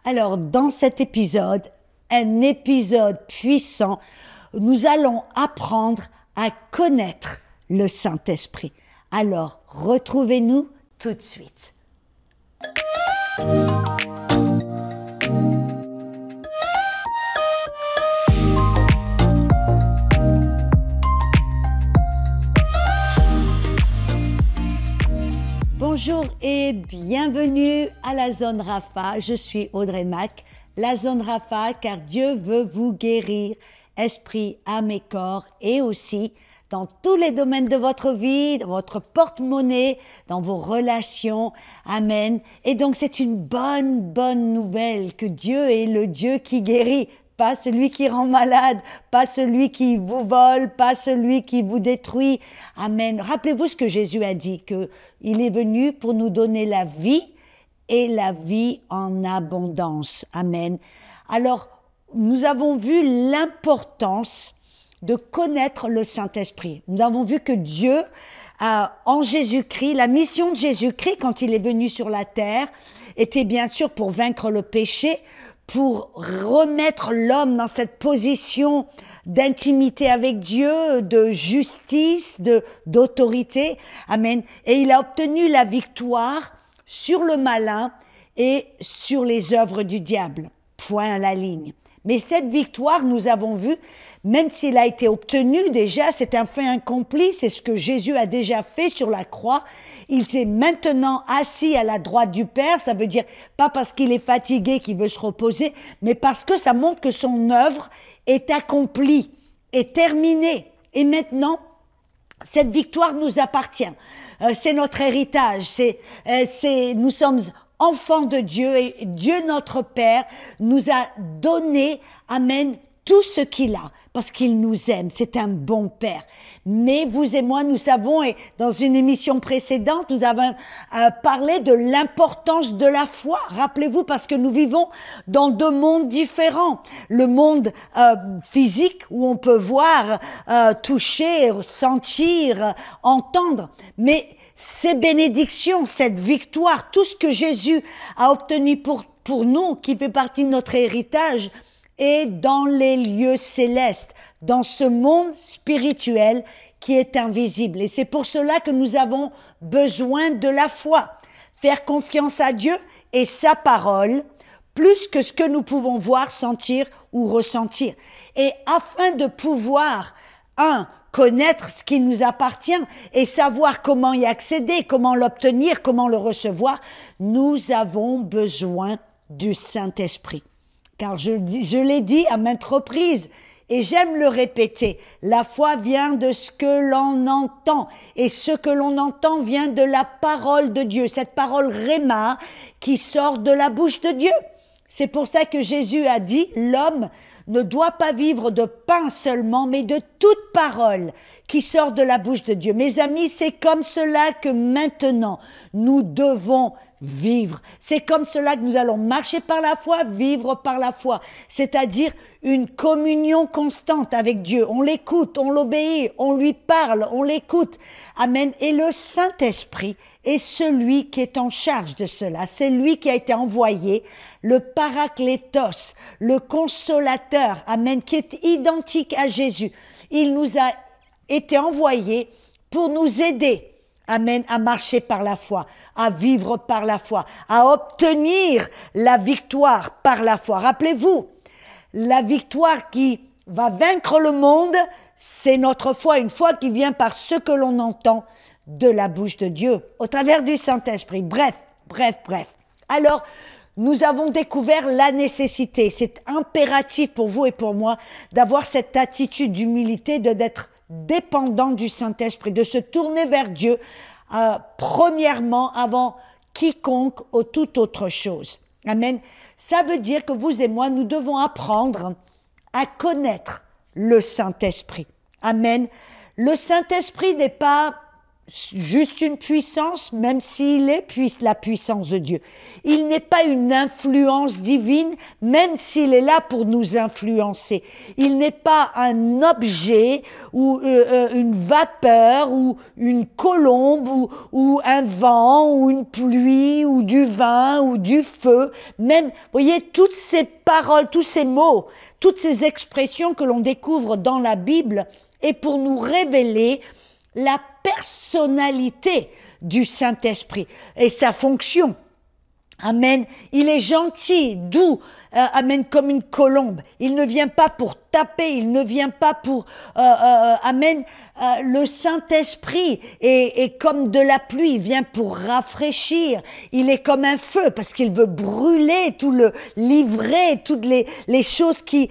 Alors, dans cet épisode, un épisode puissant, nous allons apprendre à connaître le Saint-Esprit. Alors, retrouvez-nous tout de suite. Bonjour et bienvenue à la Zone Rapha. Je suis Audrey Mac, la Zone Rapha, car Dieu veut vous guérir, esprit, âme et corps, et aussi dans tous les domaines de votre vie, dans votre porte-monnaie, dans vos relations. Amen. Et donc c'est une bonne nouvelle que Dieu est le Dieu qui guérit. Pas celui qui rend malade, pas celui qui vous vole, pas celui qui vous détruit. Amen. Rappelez-vous ce que Jésus a dit, qu'il est venu pour nous donner la vie et la vie en abondance. Amen. Alors, nous avons vu l'importance de connaître le Saint-Esprit. Nous avons vu que Dieu, en Jésus-Christ, la mission de Jésus-Christ quand il est venu sur la terre, était bien sûr pour vaincre le péché, pour remettre l'homme dans cette position d'intimité avec Dieu, de justice, d'autorité. Amen. Et il a obtenu la victoire sur le malin et sur les œuvres du diable. Point à la ligne. Mais cette victoire, nous avons vu, même s'il a été obtenu déjà, c'est un fait accompli, c'est ce que Jésus a déjà fait sur la croix. Il s'est maintenant assis à la droite du Père, ça veut dire pas parce qu'il est fatigué qu'il veut se reposer, mais parce que ça montre que son œuvre est accomplie, est terminée. Et maintenant, cette victoire nous appartient. C'est notre héritage, nous sommes enfants de Dieu et Dieu notre Père nous a donné, amen, tout ce qu'il a, parce qu'il nous aime, c'est un bon Père. Mais vous et moi, nous savons, et dans une émission précédente, nous avons parlé de l'importance de la foi. Rappelez-vous, parce que nous vivons dans deux mondes différents. Le monde physique, où on peut voir, toucher, sentir, entendre, mais ces bénédictions, cette victoire, tout ce que Jésus a obtenu pour nous, qui fait partie de notre héritage, est dans les lieux célestes, dans ce monde spirituel qui est invisible. Et c'est pour cela que nous avons besoin de la foi. Faire confiance à Dieu et sa parole, plus que ce que nous pouvons voir, sentir ou ressentir. Et afin de pouvoir, connaître ce qui nous appartient et savoir comment y accéder, comment l'obtenir, comment le recevoir, nous avons besoin du Saint-Esprit. Car je l'ai dit à maintes reprises, et j'aime le répéter, la foi vient de ce que l'on entend, et ce que l'on entend vient de la parole de Dieu, cette parole Réma qui sort de la bouche de Dieu. C'est pour ça que Jésus a dit, l'homme ne doit pas vivre de pain seulement, mais de toute parole qui sort de la bouche de Dieu. Mes amis, c'est comme cela que maintenant nous devons vivre. C'est comme cela que nous allons marcher par la foi, vivre par la foi. C'est-à-dire une communion constante avec Dieu. On l'écoute, on l'obéit, on lui parle, on l'écoute. Amen. Et le Saint-Esprit est celui qui est en charge de cela. C'est lui qui a été envoyé, le Paraklétos, le consolateur, amen, qui est identique à Jésus. Il nous a été envoyé pour nous aider, amen, à marcher par la foi, à vivre par la foi, à obtenir la victoire par la foi. Rappelez-vous, la victoire qui va vaincre le monde, c'est notre foi, une foi qui vient par ce que l'on entend de la bouche de Dieu, au travers du Saint-Esprit. Bref. Alors, nous avons découvert la nécessité, c'est impératif pour vous et pour moi, d'avoir cette attitude d'humilité, d'être dépendant du Saint-Esprit, de se tourner vers Dieu, premièrement, avant quiconque ou toute autre chose. Amen. Ça veut dire que vous et moi, nous devons apprendre à connaître le Saint-Esprit. Amen. Le Saint-Esprit n'est pas juste une puissance, même s'il est la puissance de Dieu. Il n'est pas une influence divine, même s'il est là pour nous influencer. Il n'est pas un objet ou une vapeur ou une colombe ou un vent ou une pluie ou du vin ou du feu. Même, voyez, toutes ces paroles, tous ces mots, toutes ces expressions que l'on découvre dans la Bible est pour nous révéler la personnalité du Saint-Esprit et sa fonction. Amen. Il est gentil, doux, amen, comme une colombe. Il ne vient pas pour taper, il ne vient pas pour, amen. Le Saint-Esprit est comme de la pluie, il vient pour rafraîchir. Il est comme un feu parce qu'il veut brûler tout le livrer, toutes les choses qui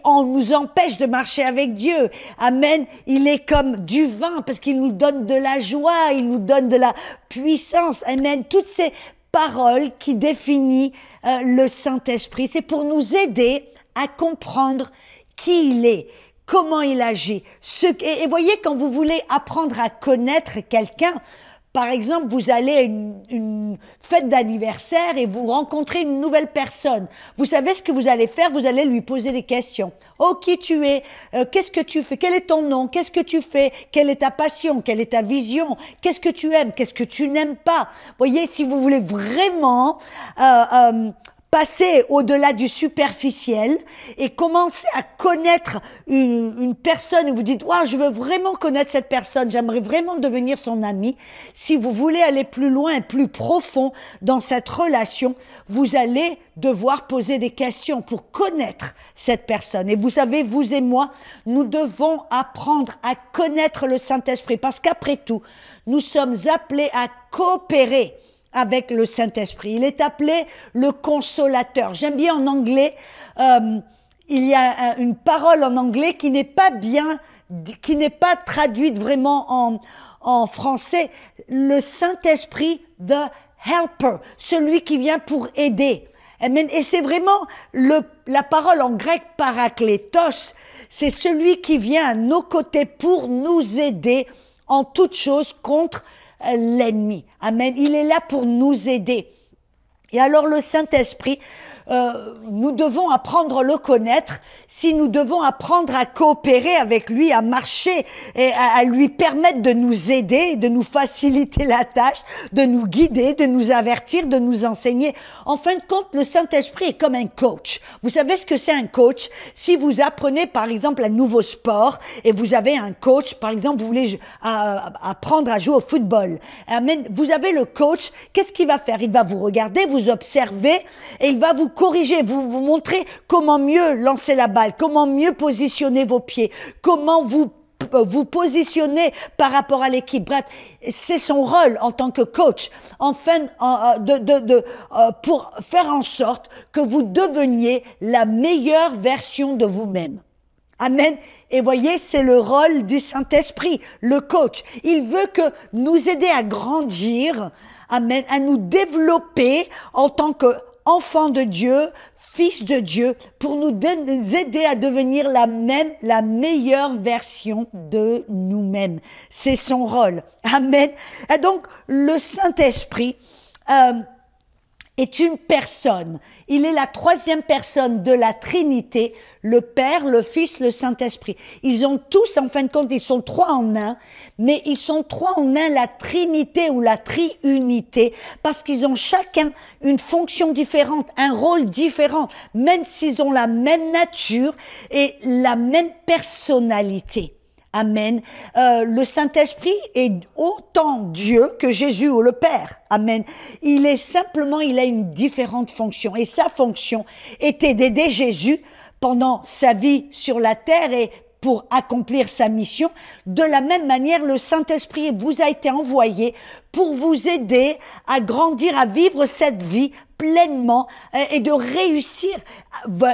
nous empêchent de marcher avec Dieu. Amen. Il est comme du vin parce qu'il nous donne de la joie, il nous donne de la puissance. Amen. Toutes ces parole qui définit le Saint-Esprit. C'est pour nous aider à comprendre qui il est, comment il agit. Et voyez, quand vous voulez apprendre à connaître quelqu'un, par exemple, vous allez à une fête d'anniversaire et vous rencontrez une nouvelle personne. Vous savez ce que vous allez faire? Vous allez lui poser des questions. Oh, qui tu es? Qu'est-ce que tu fais? Quel est ton nom? Qu'est-ce que tu fais? Quelle est ta passion? Quelle est ta vision? Qu'est-ce que tu aimes? Qu'est-ce que tu n'aimes pas? Voyez, si vous voulez vraiment passer au-delà du superficiel et commencer à connaître une personne et vous dites « Wow, je veux vraiment connaître cette personne, j'aimerais vraiment devenir son ami ». Si vous voulez aller plus loin et plus profond dans cette relation, vous allez devoir poser des questions pour connaître cette personne. Et vous savez, vous et moi, nous devons apprendre à connaître le Saint-Esprit parce qu'après tout, nous sommes appelés à coopérer avec le Saint-Esprit. Il est appelé le consolateur. J'aime bien en anglais, il y a une parole en anglais qui n'est pas traduite vraiment en français. Le Saint-Esprit, the helper, celui qui vient pour aider. Amen. Et c'est vraiment la parole en grec paraklétos, c'est celui qui vient à nos côtés pour nous aider en toutes choses contre l'ennemi. Amen. Il est là pour nous aider. Et alors le Saint-Esprit, nous devons apprendre à le connaître, si nous devons apprendre à coopérer avec lui, à marcher et à lui permettre de nous aider, de nous faciliter la tâche, de nous guider, de nous avertir, de nous enseigner. En fin de compte, le Saint-Esprit est comme un coach. Vous savez ce que c'est un coach? Si vous apprenez par exemple un nouveau sport et vous avez un coach, par exemple vous voulez apprendre à jouer au football, amen, vous avez le coach, qu'est-ce qu'il va faire? Il va vous regarder, vous observer et il va vous corriger, vous montrer comment mieux lancer la balle, comment mieux positionner vos pieds, comment vous positionner par rapport à l'équipe. Bref, c'est son rôle en tant que coach, enfin, pour faire en sorte que vous deveniez la meilleure version de vous-même. Amen. Et voyez, c'est le rôle du Saint-Esprit, le coach. Il veut que nous aider à grandir, amen, à nous développer en tant qu'enfants de Dieu, fils de Dieu, pour nous aider à devenir la meilleure version de nous-mêmes. C'est son rôle. Amen. Et donc, le Saint-Esprit est une personne. Il est la troisième personne de la Trinité, le Père, le Fils, le Saint-Esprit. Ils ont tous, en fin de compte, ils sont trois en un, mais ils sont trois en un, la Trinité ou la Triunité, parce qu'ils ont chacun une fonction différente, un rôle différent, même s'ils ont la même nature et la même personnalité. Amen. Le Saint-Esprit est autant Dieu que Jésus ou le Père. Amen. Il a une différente fonction. Et sa fonction était d'aider Jésus pendant sa vie sur la terre et pour accomplir sa mission. De la même manière, le Saint-Esprit vous a été envoyé pour vous aider à grandir, à vivre cette vie pleinement et de réussir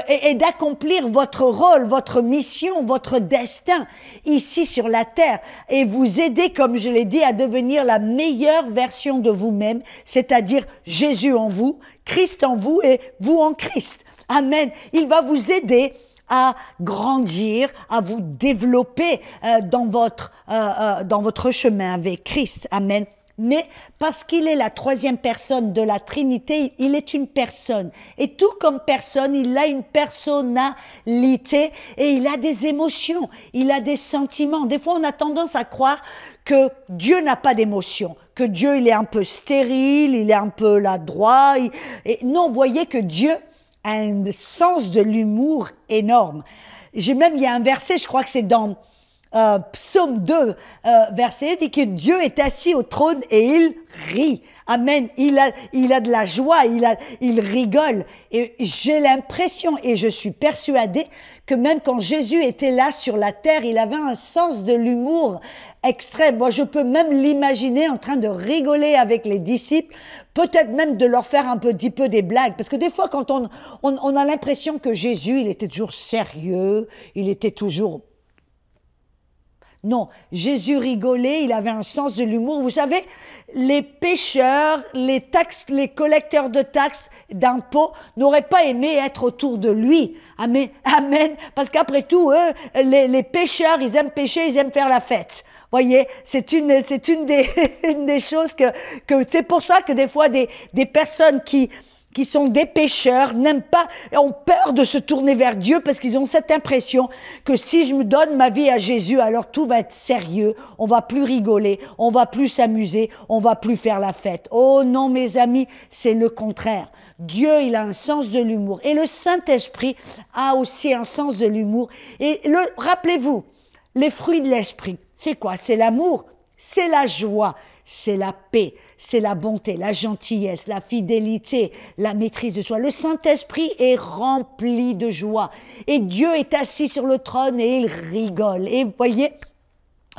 et d'accomplir votre rôle, votre mission, votre destin ici sur la terre et vous aider, comme je l'ai dit, à devenir la meilleure version de vous-même, c'est-à-dire Jésus en vous, Christ en vous et vous en Christ. Amen. Il va vous aider à grandir, à vous développer dans votre chemin avec Christ. Amen. Mais parce qu'il est la troisième personne de la Trinité, il est une personne. Et tout comme personne, il a une personnalité et il a des émotions, il a des sentiments. Des fois, on a tendance à croire que Dieu n'a pas d'émotions, que Dieu, il est un peu stérile, il est un peu là-droit. Et non, vous voyez que Dieu a un sens de l'humour énorme. Il y a un verset, je crois que c'est dans Psaume 2, verset, dit que Dieu est assis au trône et il rit. Amen. Il a de la joie, il rigole. Et j'ai l'impression, et je suis persuadée, que même quand Jésus était là sur la terre, il avait un sens de l'humour extrême. Moi, je peux même l'imaginer en train de rigoler avec les disciples, peut-être même de leur faire un petit peu des blagues. Parce que des fois, quand on a l'impression que Jésus, il était toujours sérieux, il était toujours... Non, Jésus rigolait, il avait un sens de l'humour. Vous savez, les pécheurs, les collecteurs de taxes, d'impôts, n'auraient pas aimé être autour de lui. Amen. Amen. Parce qu'après tout, eux, les pécheurs, ils aiment pécher, ils aiment faire la fête. Voyez, c'est une des choses que c'est pour ça que des fois des personnes qui sont des pécheurs, n'aiment pas, ont peur de se tourner vers Dieu parce qu'ils ont cette impression que si je me donne ma vie à Jésus, alors tout va être sérieux, on va plus rigoler, on va plus s'amuser, on va plus faire la fête. Oh non, mes amis, c'est le contraire. Dieu, il a un sens de l'humour. Et le Saint-Esprit a aussi un sens de l'humour. Et rappelez-vous, les fruits de l'Esprit, c'est quoi? C'est l'amour, c'est la joie, c'est la paix, c'est la bonté, la gentillesse, la fidélité, la maîtrise de soi. Le Saint-Esprit est rempli de joie. Et Dieu est assis sur le trône et il rigole. Et vous voyez,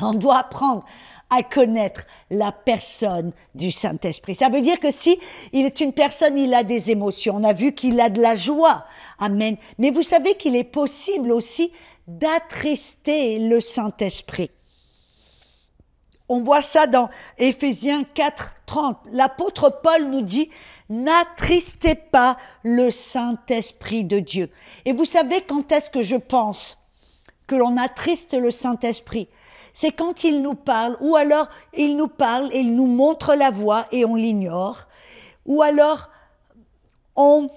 on doit apprendre à connaître la personne du Saint-Esprit. Ça veut dire que si il est une personne, il a des émotions. On a vu qu'il a de la joie. Amen. Mais vous savez qu'il est possible aussi d'attrister le Saint-Esprit. On voit ça dans Éphésiens 4, 30. L'apôtre Paul nous dit « N'attristez pas le Saint-Esprit de Dieu ». Et vous savez quand est-ce que je pense que l'on attriste le Saint-Esprit? C'est quand il nous parle, ou alors il nous parle et il nous montre la voie et on l'ignore, ou alors on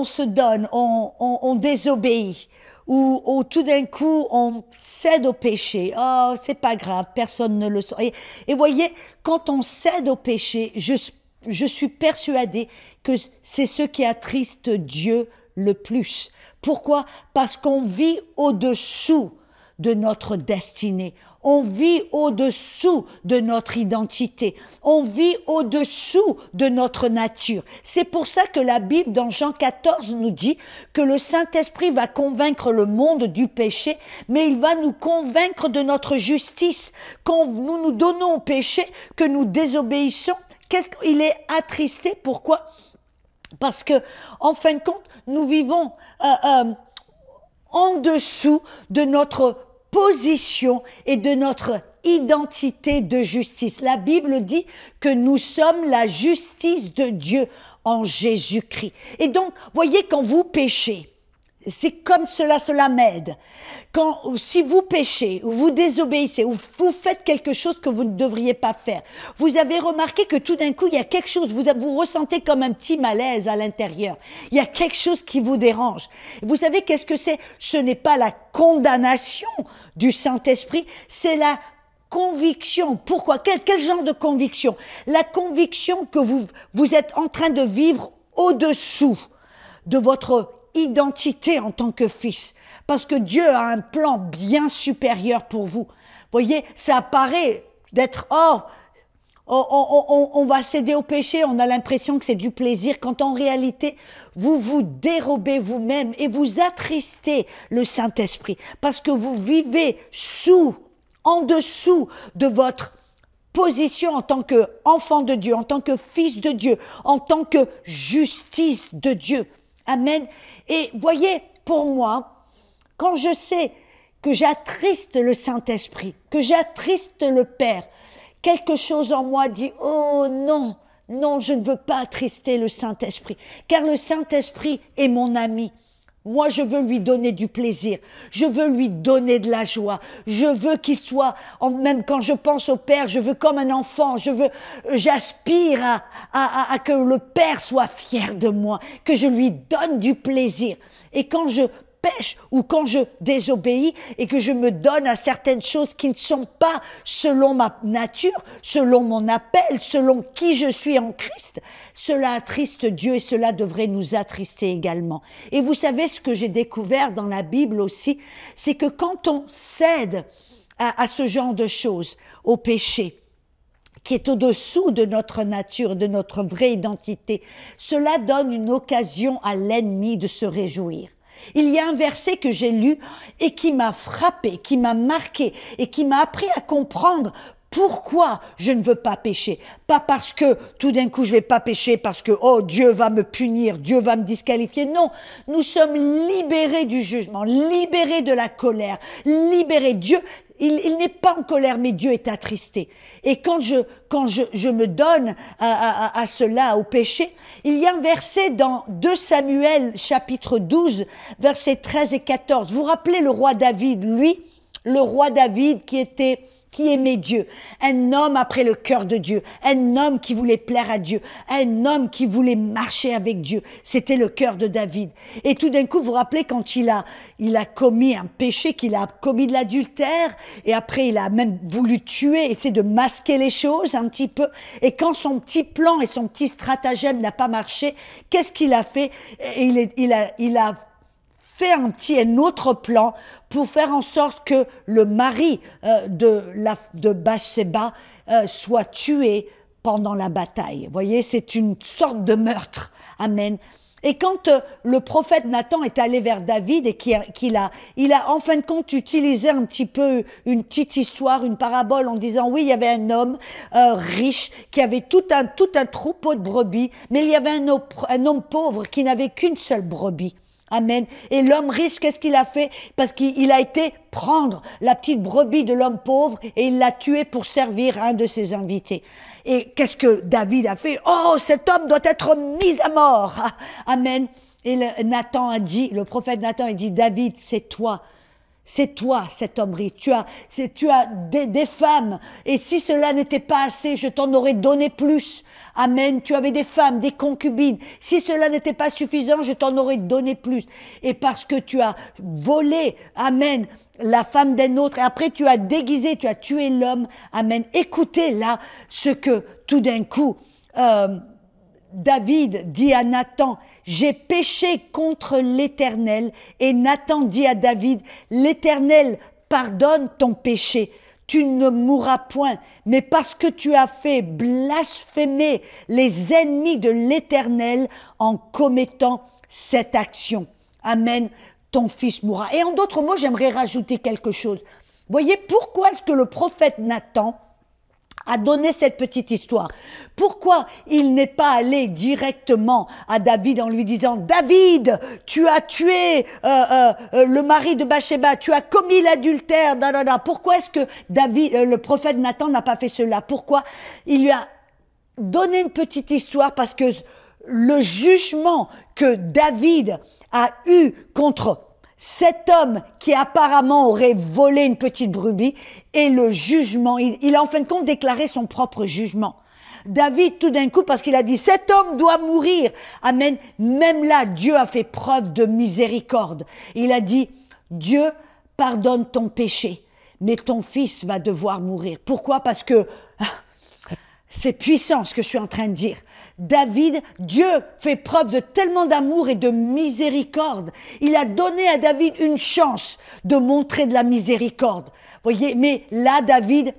se donne, on désobéit. Ou tout d'un coup, on cède au péché. Oh, c'est pas grave, personne ne le sait. Et voyez, quand on cède au péché, je suis persuadée que c'est ce qui attriste Dieu le plus. Pourquoi? Parce qu'on vit au-dessous de notre destinée. On vit au-dessous de notre identité. On vit au-dessous de notre nature. C'est pour ça que la Bible, dans Jean 14, nous dit que le Saint-Esprit va convaincre le monde du péché, mais il va nous convaincre de notre justice. Quand nous nous donnons au péché, que nous désobéissons, il est attristé. Pourquoi? Parce que, en fin de compte, nous vivons en dessous de notre position et de notre identité de justice. La Bible dit que nous sommes la justice de Dieu en Jésus-Christ. Et donc, voyez, quand vous péchez, c'est comme cela m'aide. Si vous péchez, ou vous désobéissez, ou vous faites quelque chose que vous ne devriez pas faire, vous avez remarqué que tout d'un coup, il y a quelque chose, vous ressentez comme un petit malaise à l'intérieur. Il y a quelque chose qui vous dérange. Vous savez qu'est-ce que c'est? Ce n'est pas la condamnation du Saint-Esprit, c'est la conviction. Pourquoi? Quel genre de conviction? La conviction que vous êtes en train de vivre au-dessous de votre identité en tant que fils. Parce que Dieu a un plan bien supérieur pour vous. Voyez, ça paraît d'être, on va céder au péché, on a l'impression que c'est du plaisir, quand en réalité, vous vous dérobez vous-même et vous attristez le Saint-Esprit. Parce que vous vivez en dessous de votre position en tant qu'enfant de Dieu, en tant que fils de Dieu, en tant que justice de Dieu. Amen. Et voyez, pour moi, quand je sais que j'attriste le Saint-Esprit, que j'attriste le Père, quelque chose en moi dit « Oh non, non, je ne veux pas attrister le Saint-Esprit, car le Saint-Esprit est mon ami. » Moi, je veux lui donner du plaisir. Je veux lui donner de la joie. Je veux qu'il soit, même quand je pense au Père, je veux comme un enfant. J'aspire à que le Père soit fier de moi, que je lui donne du plaisir. Et quand je pêche ou quand je désobéis et que je me donne à certaines choses qui ne sont pas selon ma nature, selon mon appel, selon qui je suis en Christ, cela attriste Dieu et cela devrait nous attrister également. Et vous savez ce que j'ai découvert dans la Bible aussi, c'est que quand on cède à ce genre de choses, au péché, qui est au-dessous de notre nature, de notre vraie identité, cela donne une occasion à l'ennemi de se réjouir. Il y a un verset que j'ai lu et qui m'a frappé, qui m'a marqué et qui m'a appris à comprendre pourquoi je ne veux pas pécher. Pas parce que tout d'un coup je vais pas pécher parce que oh Dieu va me punir, Dieu va me disqualifier. Non, nous sommes libérés du jugement, libérés de la colère, libérés. Dieu, il n'est pas en colère, mais Dieu est attristé. Et quand je me donne à cela, au péché, il y a un verset dans 2 Samuel, chapitre 12, versets 13 et 14. Vous vous rappelez le roi David, lui, le roi David qui aimait Dieu, un homme après le cœur de Dieu, un homme qui voulait plaire à Dieu, un homme qui voulait marcher avec Dieu. C'était le cœur de David. Et tout d'un coup, vous vous rappelez quand il a commis un péché, qu'il a commis de l'adultère, et après il a même voulu tuer, essayer de masquer les choses un petit peu. Et quand son petit plan et son petit stratagème n'a pas marché, qu'est-ce qu'il a fait? Il a fait un autre plan pour faire en sorte que le mari de Bathsheba soit tué pendant la bataille. Vous voyez, c'est une sorte de meurtre. Amen. Et quand le prophète Nathan est allé vers David et il a en fin de compte utilisé un petit peu une petite histoire, une parabole en disant oui, il y avait un homme riche qui avait tout un troupeau de brebis, mais il y avait un homme pauvre qui n'avait qu'une seule brebis. Amen. Et l'homme riche, qu'est-ce qu'il a fait? Parce qu'il a été prendre la petite brebis de l'homme pauvre et il l'a tué pour servir un de ses invités. Et qu'est-ce que David a fait? Oh, cet homme doit être mis à mort. Amen. Et le prophète Nathan a dit, David, c'est toi cet homme riche. Tu as des femmes. Et si cela n'était pas assez, je t'en aurais donné plus. Amen. Tu avais des femmes, des concubines. Si cela n'était pas suffisant, je t'en aurais donné plus. Et parce que tu as volé, amen, la femme d'un autre, et après tu as déguisé, tu as tué l'homme, amen. Écoutez là ce que tout d'un coup, David dit à Nathan, j'ai péché contre l'Éternel. Et Nathan dit à David, l'Éternel pardonne ton péché. Tu ne mourras point, mais parce que tu as fait blasphémer les ennemis de l'Éternel en commettant cette action. Amen, ton fils mourra. Et en d'autres mots, j'aimerais rajouter quelque chose. Voyez, pourquoi est-ce que le prophète Nathan a donné cette petite histoire? Pourquoi il n'est pas allé directement à David en lui disant « David, tu as tué le mari de Bathsheba, tu as commis l'adultère, Pourquoi est-ce que le prophète Nathan n'a pas fait cela? Pourquoi il lui a donné une petite histoire? Parce que le jugement que David a eu contre cet homme qui apparemment aurait volé une petite brebis, et le jugement, il a en fin de compte déclaré son propre jugement. David, tout d'un coup, parce qu'il a dit, cet homme doit mourir. Amen. Même là, Dieu a fait preuve de miséricorde. Il a dit, Dieu pardonne ton péché, mais ton fils va devoir mourir. Pourquoi? Parce que c'est puissant ce que je suis en train de dire. Dieu fait preuve de tellement d'amour et de miséricorde. Il a donné à David une chance de montrer de la miséricorde. Voyez, mais là, David,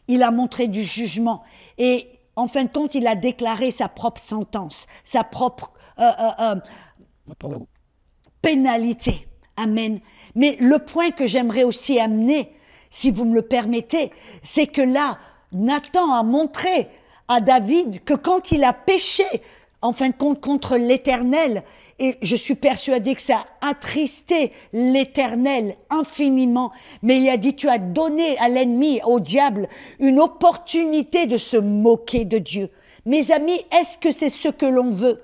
il a montré du jugement. Et en fin de compte, il a déclaré sa propre sentence, sa propre pénalité. Amen. Mais le point que j'aimerais aussi amener, si vous me le permettez, c'est que là, Nathan a montré à David que quand il a péché, en fin de compte, contre l'Éternel, et je suis persuadée que ça a attristé l'Éternel infiniment, mais il a dit, tu as donné à l'ennemi, au diable, une opportunité de se moquer de Dieu. Mes amis, est-ce que c'est ce que l'on veut?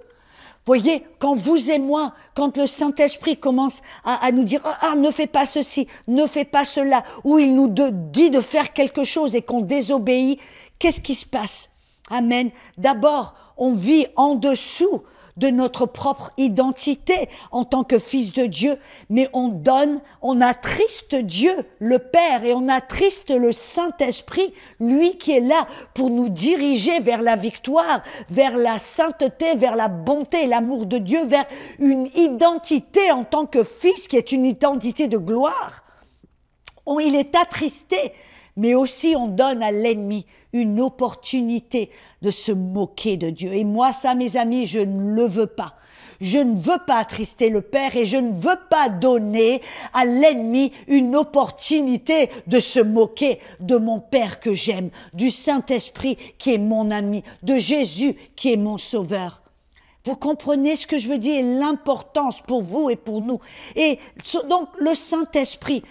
Voyez, quand vous et moi, quand le Saint-Esprit commence à nous dire « Ah, ne fais pas ceci, ne fais pas cela », ou il nous dit de faire quelque chose et qu'on désobéit, qu'est-ce qui se passe? Amen. D'abord, on vit en dessous de notre propre identité en tant que fils de Dieu, mais on attriste Dieu, le Père, et on attriste le Saint-Esprit, lui qui est là pour nous diriger vers la victoire, vers la sainteté, vers la bonté et l'amour de Dieu, vers une identité en tant que fils qui est une identité de gloire. Il est attristé, mais aussi on donne à l'ennemi une opportunité de se moquer de Dieu. Et moi, ça, mes amis, je ne le veux pas. Je ne veux pas attrister le Père et je ne veux pas donner à l'ennemi une opportunité de se moquer de mon Père que j'aime, du Saint-Esprit qui est mon ami, de Jésus qui est mon Sauveur. Vous comprenez ce que je veux dire, l'importance pour vous et pour nous. Et donc, le Saint-Esprit,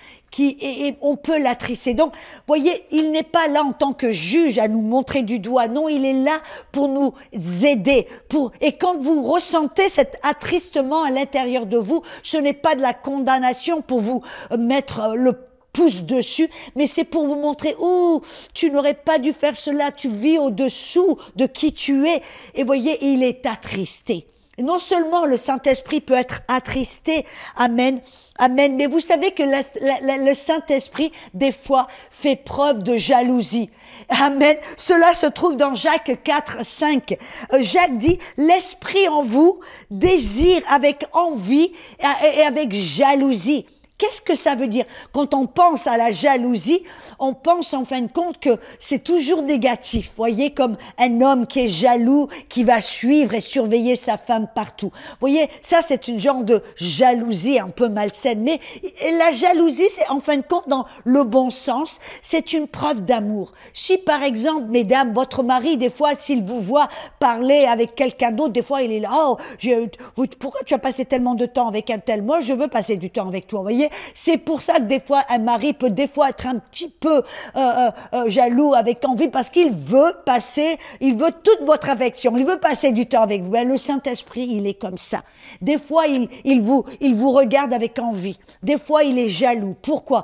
on peut l'attrister. Donc, voyez, il n'est pas là en tant que juge à nous montrer du doigt. Non, il est là pour nous aider. Et quand vous ressentez cet attristement à l'intérieur de vous, ce n'est pas de la condamnation pour vous mettre le pouce dessus, mais c'est pour vous montrer, tu n'aurais pas dû faire cela, tu vis au-dessous de qui tu es. Et voyez, il est attristé. Et non seulement le Saint-Esprit peut être attristé, amen, amen, mais vous savez que le Saint-Esprit, des fois, fait preuve de jalousie. Amen. Cela se trouve dans Jacques 4, 5. Jacques dit, l'Esprit en vous désire avec envie et avec jalousie. Qu'est-ce que ça veut dire? Quand on pense à la jalousie, on pense en fin de compte que c'est toujours négatif. Voyez, comme un homme qui est jaloux, qui va suivre et surveiller sa femme partout. Voyez, ça c'est une genre de jalousie un peu malsaine. Mais la jalousie, c'est en fin de compte, dans le bon sens, c'est une preuve d'amour. Si par exemple, mesdames, votre mari, des fois, s'il vous voit parler avec quelqu'un d'autre, des fois il est là, pourquoi tu as passé tellement de temps avec un tel? Moi, je veux passer du temps avec toi, voyez. C'est pour ça que des fois, un mari peut des fois être un petit peu jaloux, avec envie, parce qu'il veut toute votre affection, il veut passer du temps avec vous. Ben, le Saint-Esprit, il est comme ça. Des fois, il vous regarde avec envie. Des fois, il est jaloux. Pourquoi?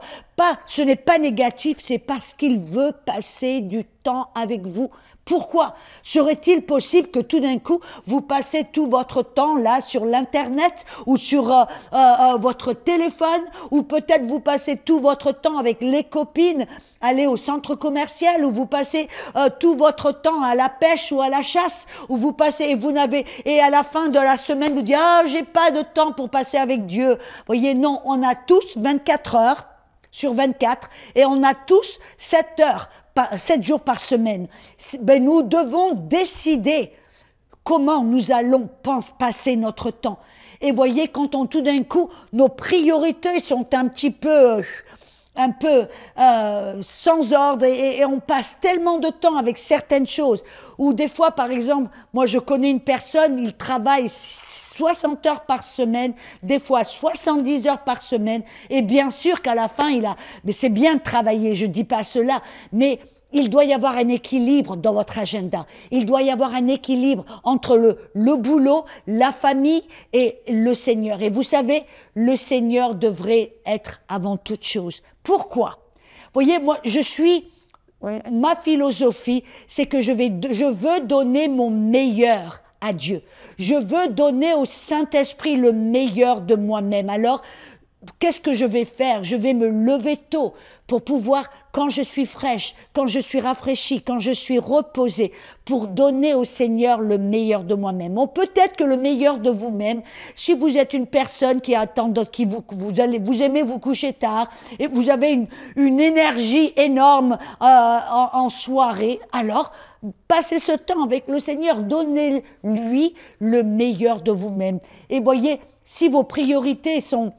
Ce n'est pas négatif, c'est parce qu'il veut passer du temps avec vous. Pourquoi? Serait-il possible que tout d'un coup, vous passez tout votre temps là sur l'Internet ou sur votre téléphone, ou peut-être vous passez tout votre temps avec les copines, aller au centre commercial, ou vous passez tout votre temps à la pêche ou à la chasse, ou vous passez et à la fin de la semaine vous dites j'ai pas de temps pour passer avec Dieu. Voyez, non, on a tous 24 heures sur 24 et on a tous 7 heures. 7 jours par semaine. Ben, nous devons décider comment nous allons passer notre temps. Et voyez, quand tout d'un coup, nos priorités sont un peu sans ordre et on passe tellement de temps avec certaines choses. Ou des fois, par exemple, moi je connais une personne, il travaille 60 heures par semaine, des fois 70 heures par semaine, et bien sûr qu'à la fin, mais c'est bien de travailler, je ne dis pas cela, mais il doit y avoir un équilibre dans votre agenda. Il doit y avoir un équilibre entre le boulot, la famille et le Seigneur. Et vous savez, le Seigneur devrait être avant toute chose. Pourquoi? Voyez, moi, ma philosophie, c'est que je veux donner mon meilleur à Dieu. Je veux donner au Saint-Esprit le meilleur de moi-même. Alors, qu'est-ce que je vais faire? Je vais me lever tôt pour pouvoir, quand je suis fraîche, quand je suis rafraîchie, quand je suis reposée, pour donner au Seigneur le meilleur de moi-même. Peut-être que le meilleur de vous-même, si vous êtes une personne qui attend, vous aimez vous coucher tard et vous avez une énergie énorme en soirée, alors passez ce temps avec le Seigneur, donnez-lui le meilleur de vous-même. Et voyez, si vos priorités sont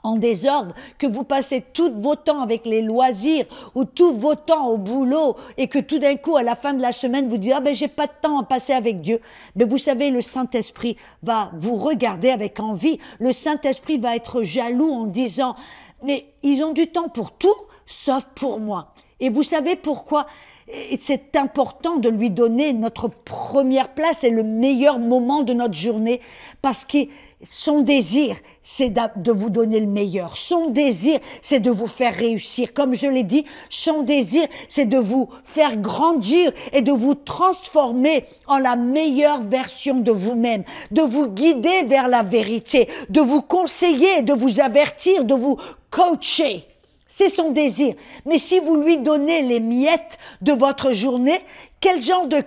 en désordre, que vous passez tous vos temps avec les loisirs ou tous vos temps au boulot et que tout d'un coup, à la fin de la semaine, vous dites « Ah ben j'ai pas de temps à passer avec Dieu ». Mais vous savez, le Saint-Esprit va vous regarder avec envie. Le Saint-Esprit va être jaloux en disant « Mais ils ont du temps pour tout, sauf pour moi ». Et vous savez pourquoi? Et c'est important de lui donner notre première place et le meilleur moment de notre journée parce que son désir, c'est de vous donner le meilleur. Son désir, c'est de vous faire réussir. Comme je l'ai dit, son désir, c'est de vous faire grandir et de vous transformer en la meilleure version de vous-même, de vous guider vers la vérité, de vous conseiller, de vous avertir, de vous coacher. C'est son désir. Mais si vous lui donnez les miettes de votre journée, quel genre de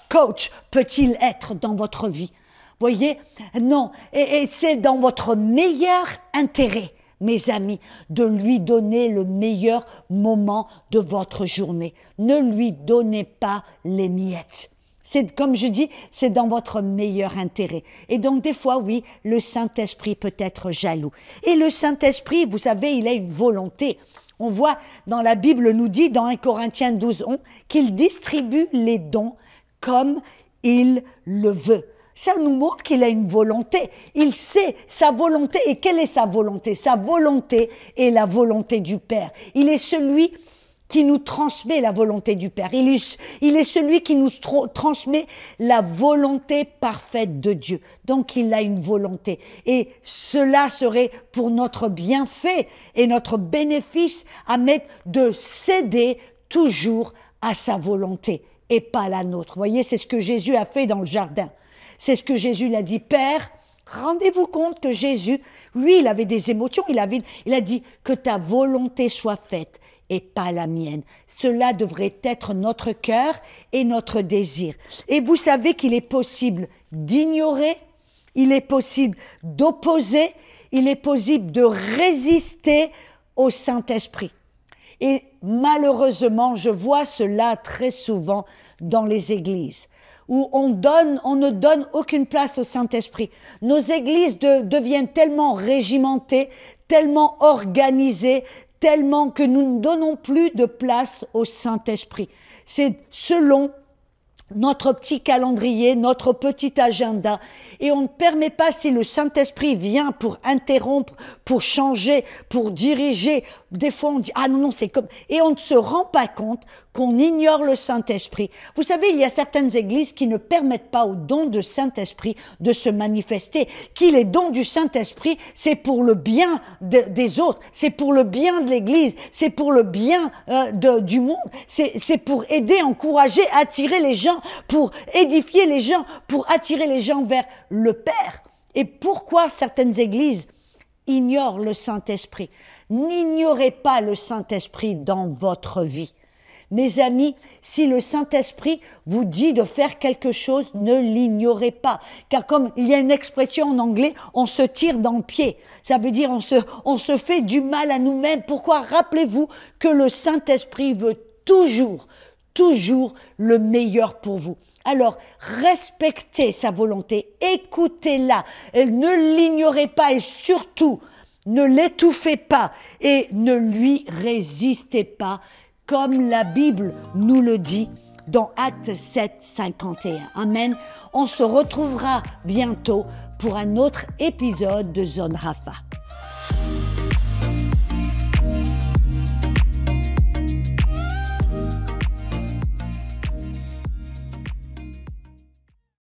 coach peut-il être dans votre vie? Voyez? Non. Et c'est dans votre meilleur intérêt, mes amis, de lui donner le meilleur moment de votre journée. Ne lui donnez pas les miettes. C'est, comme je dis, c'est dans votre meilleur intérêt. Et donc, des fois, oui, le Saint-Esprit peut être jaloux. Et le Saint-Esprit, vous savez, il a une volonté. On voit dans la Bible, nous dit dans 1 Corinthiens 12:11, qu'il distribue les dons comme il le veut. Ça nous montre qu'il a une volonté. Il sait sa volonté. Et quelle est sa volonté? Sa volonté est la volonté du Père. Il est celui qui nous transmet la volonté du Père. Il est celui qui nous transmet la volonté parfaite de Dieu. Donc il a une volonté. Et cela serait pour notre bienfait et notre bénéfice à mettre de céder toujours à sa volonté et pas la nôtre. Vous voyez, c'est ce que Jésus a fait dans le jardin. C'est ce que Jésus l'a dit. Père, rendez-vous compte que Jésus, lui, il avait des émotions. Il a dit que ta volonté soit faite et pas la mienne. Cela devrait être notre cœur et notre désir. Et vous savez qu'il est possible d'ignorer, il est possible d'opposer, il est possible de résister au Saint-Esprit. Et malheureusement, je vois cela très souvent dans les églises, où on ne donne aucune place au Saint-Esprit. Nos églises deviennent tellement régimentées, tellement organisées, tellement que nous ne donnons plus de place au Saint-Esprit. C'est selon notre petit calendrier, notre petit agenda, et on ne permet pas, si le Saint-Esprit vient pour interrompre, pour changer, pour diriger, des fois on dit « Ah non, c'est comme… » et on ne se rend pas compte qu'on ignore le Saint-Esprit. Vous savez, il y a certaines églises qui ne permettent pas au don de Saint-Esprit de se manifester, qui les dons du Saint-Esprit, c'est pour le bien des autres, c'est pour le bien de l'Église, c'est pour le bien du monde, c'est pour aider, encourager, attirer les gens, pour édifier les gens, pour attirer les gens vers le Père. Et pourquoi certaines églises ignorent le Saint-Esprit? N'ignorez pas le Saint-Esprit dans votre vie. Mes amis, si le Saint-Esprit vous dit de faire quelque chose, ne l'ignorez pas. Car comme il y a une expression en anglais, on se tire dans le pied. Ça veut dire on se fait du mal à nous-mêmes. Pourquoi? Rappelez-vous que le Saint-Esprit veut toujours le meilleur pour vous. Alors, respectez sa volonté, écoutez-la, et ne l'ignorez pas et surtout, ne l'étouffez pas et ne lui résistez pas, comme la Bible nous le dit dans Actes 7, 51. Amen. On se retrouvera bientôt pour un autre épisode de Zone Rapha.